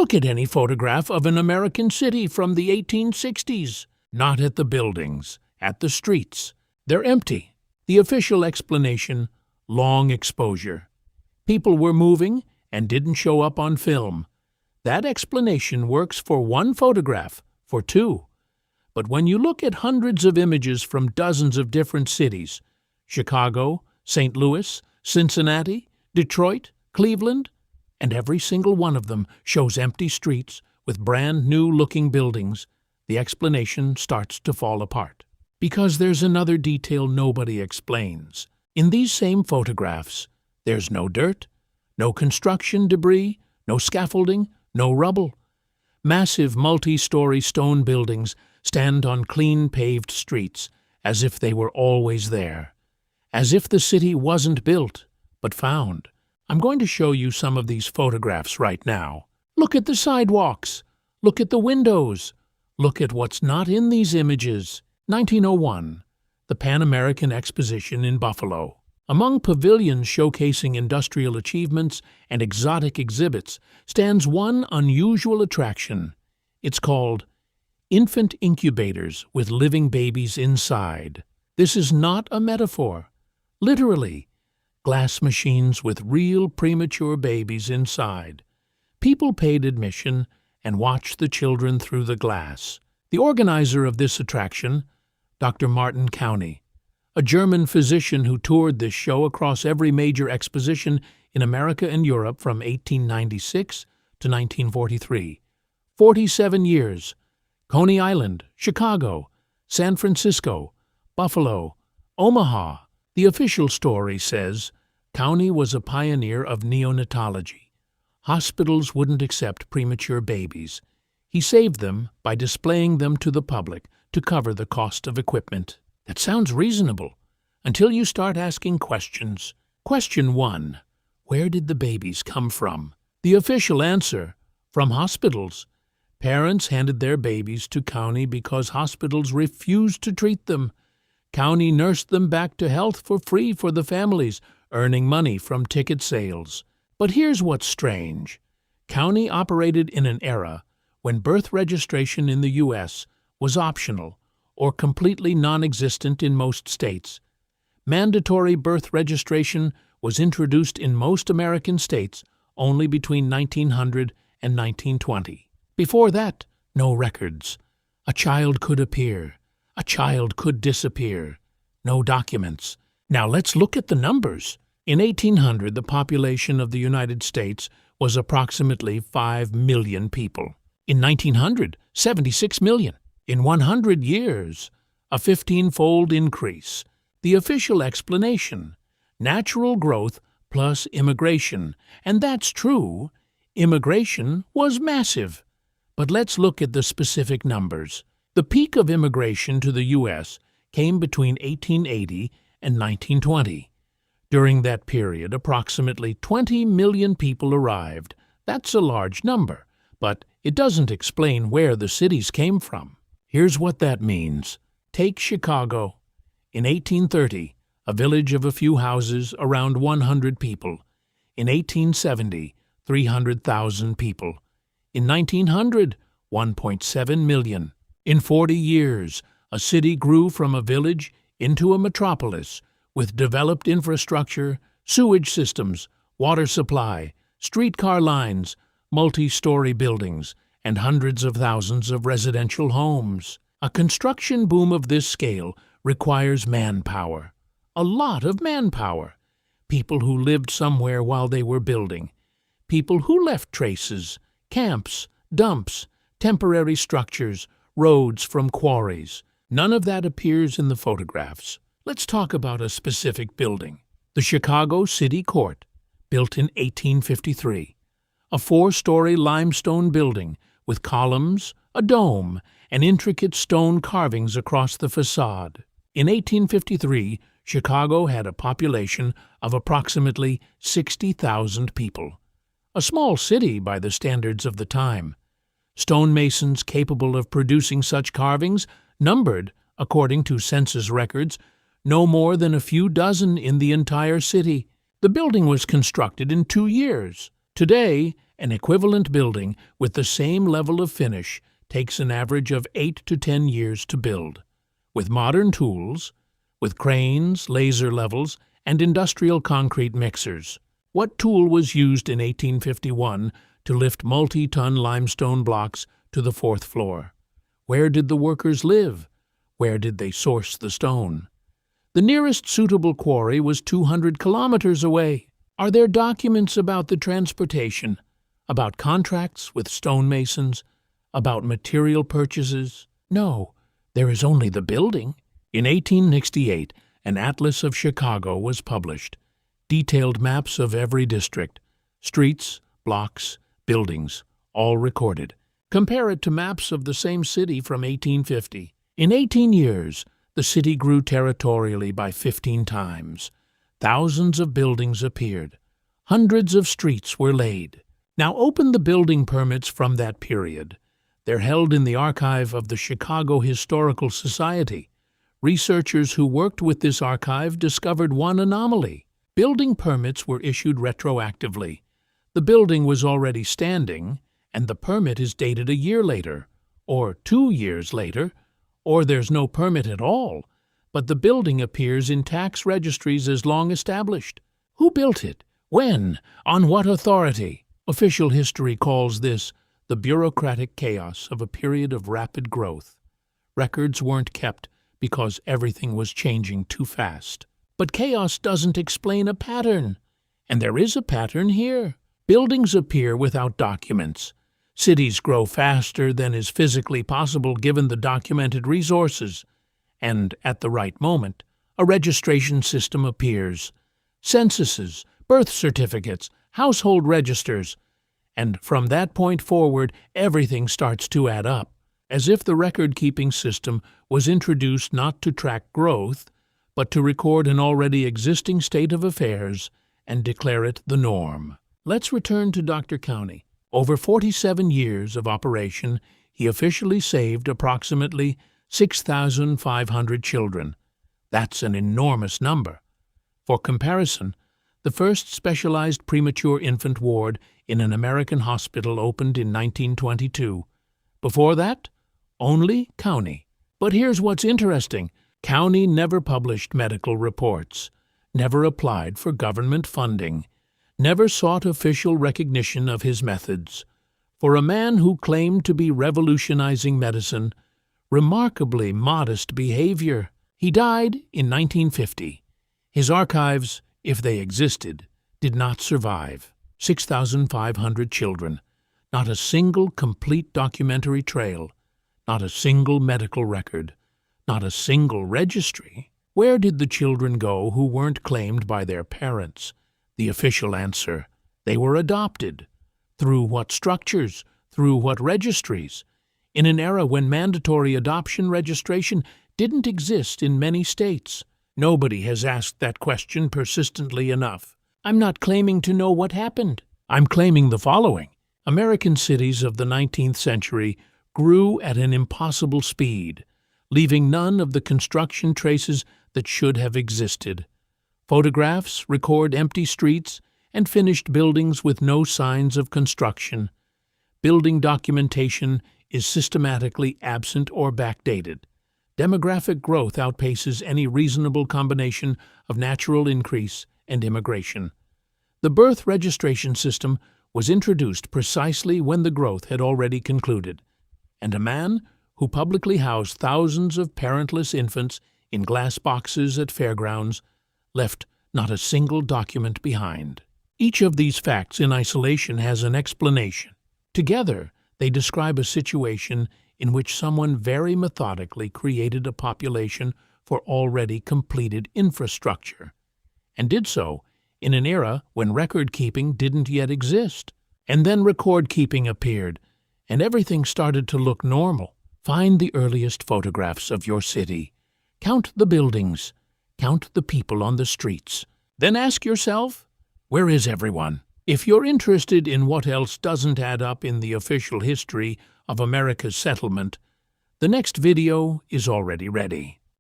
Look at any photograph of an American city from the 1860s. Not at the buildings, at the streets. They're empty. The official explanation: long exposure. People were moving and didn't show up on film. That explanation works for one photograph, for two. But when you look at hundreds of images from dozens of different cities, Chicago, St. Louis, Cincinnati, Detroit, Cleveland, and every single one of them shows empty streets with brand new-looking buildings, the explanation starts to fall apart. Because there's another detail nobody explains. In these same photographs, there's no dirt, no construction debris, no scaffolding, no rubble. Massive multi-story stone buildings stand on clean paved streets as if they were always there, as if the city wasn't built, but found. I'm going to show you some of these photographs right now. Look at the sidewalks. Look at the windows. Look at what's not in these images. 1901, the Pan American Exposition in Buffalo. Among pavilions showcasing industrial achievements and exotic exhibits stands one unusual attraction. It's called Infant Incubators with Living Babies Inside. This is not a metaphor. Literally, glass machines with real premature babies inside. People paid admission and watched the children through the glass. The organizer of this attraction, Dr. Martin Couney, a German physician who toured this show across every major exposition in America and Europe from 1896 to 1943. 47 years. Coney Island, Chicago, San Francisco, Buffalo, Omaha. The official story says Couney was a pioneer of neonatology. Hospitals wouldn't accept premature babies. He saved them by displaying them to the public to cover the cost of equipment. That sounds reasonable, until you start asking questions. Question 1. Where did the babies come from? The official answer: from hospitals. Parents handed their babies to Couney because hospitals refused to treat them. Couney nursed them back to health for free for the families, earning money from ticket sales. But here's what's strange. Couney operated in an era when birth registration in the U.S. was optional or completely non-existent in most states. Mandatory birth registration was introduced in most American states only between 1900 and 1920. Before that, no records. A child could appear. A child could disappear. No documents. Now let's look at the numbers. In 1800, the population of the United States was approximately 5 million people. In 1900, 76 million. In 100 years, a 15-fold increase. The official explanation: natural growth plus immigration. And that's true. Immigration was massive. But let's look at the specific numbers. The peak of immigration to the U.S. came between 1880 and 1920. During that period, approximately 20 million people arrived. That's a large number, but it doesn't explain where the cities came from. Here's what that means. Take Chicago. In 1830, a village of a few houses, around 100 people. In 1870, 300,000 people. In 1900, 1.7 million. In 40 years, a city grew from a village into a metropolis with developed infrastructure, sewage systems, water supply, streetcar lines, multi-story buildings, and hundreds of thousands of residential homes. A construction boom of this scale requires manpower. A lot of manpower. People who lived somewhere while they were building. People who left traces, camps, dumps, temporary structures, roads from quarries. None of that appears in the photographs. Let's talk about a specific building. The Chicago City Court, built in 1853. A 4-story limestone building with columns, a dome, and intricate stone carvings across the facade. In 1853, Chicago had a population of approximately 60,000 people. A small city by the standards of the time. Stonemasons capable of producing such carvings numbered, according to census records, no more than a few dozen in the entire city. The building was constructed in 2 years. Today, an equivalent building with the same level of finish takes an average of 8 to 10 years to build. With modern tools, with cranes, laser levels, and industrial concrete mixers. What tool was used in 1851 to lift multi-ton limestone blocks to the 4th floor? Where did the workers live? Where did they source the stone? The nearest suitable quarry was 200 kilometers away. Are there documents about the transportation, about contracts with stonemasons, about material purchases? No, there is only the building. In 1868, an Atlas of Chicago was published. Detailed maps of every district, streets, blocks, buildings, all recorded. Compare it to maps of the same city from 1850. In 18 years, the city grew territorially by 15 times. Thousands of buildings appeared. Hundreds of streets were laid. Now open the building permits from that period. They're held in the archive of the Chicago Historical Society. Researchers who worked with this archive discovered one anomaly. Building permits were issued retroactively. The building was already standing, and the permit is dated a year later, or 2 years later, or there's no permit at all, but the building appears in tax registries as long established. Who built it? When? On what authority? Official history calls this the bureaucratic chaos of a period of rapid growth. Records weren't kept because everything was changing too fast. But chaos doesn't explain a pattern. And there is a pattern here. Buildings appear without documents. Cities grow faster than is physically possible given the documented resources. And at the right moment, a registration system appears. Censuses, birth certificates, household registers. And from that point forward, everything starts to add up, as if the record-keeping system was introduced not to track growth, but to record an already existing state of affairs and declare it the norm. Let's return to Dr. Couney. Over 47 years of operation, he officially saved approximately 6,500 children. That's an enormous number. For comparison, the first specialized premature infant ward in an American hospital opened in 1922. Before that, only Couney. But here's what's interesting. Couney never published medical reports, never applied for government funding, never sought official recognition of his methods. For a man who claimed to be revolutionizing medicine, remarkably modest behavior. He died in 1950. His archives, if they existed, did not survive. 6,500 children. Not a single complete documentary trail. Not a single medical record. Not a single registry. Where did the children go who weren't claimed by their parents? The official answer: they were adopted. Through what structures? Through what registries? In an era when mandatory adoption registration didn't exist in many states. Nobody has asked that question persistently enough. I'm not claiming to know what happened. I'm claiming the following. American cities of the 19th century grew at an impossible speed, leaving none of the construction traces that should have existed. Photographs record empty streets and finished buildings with no signs of construction. Building documentation is systematically absent or backdated. Demographic growth outpaces any reasonable combination of natural increase and immigration. The birth registration system was introduced precisely when the growth had already concluded, and a man who publicly housed thousands of parentless infants in glass boxes at fairgrounds left not a single document behind. Each of these facts in isolation has an explanation. Together, they describe a situation in which someone very methodically created a population for already completed infrastructure, and did so in an era when record-keeping didn't yet exist. And then record-keeping appeared, and everything started to look normal. Find the earliest photographs of your city. Count the buildings. Count the people on the streets. Then ask yourself, where is everyone? If you're interested in what else doesn't add up in the official history of America's settlement, the next video is already ready.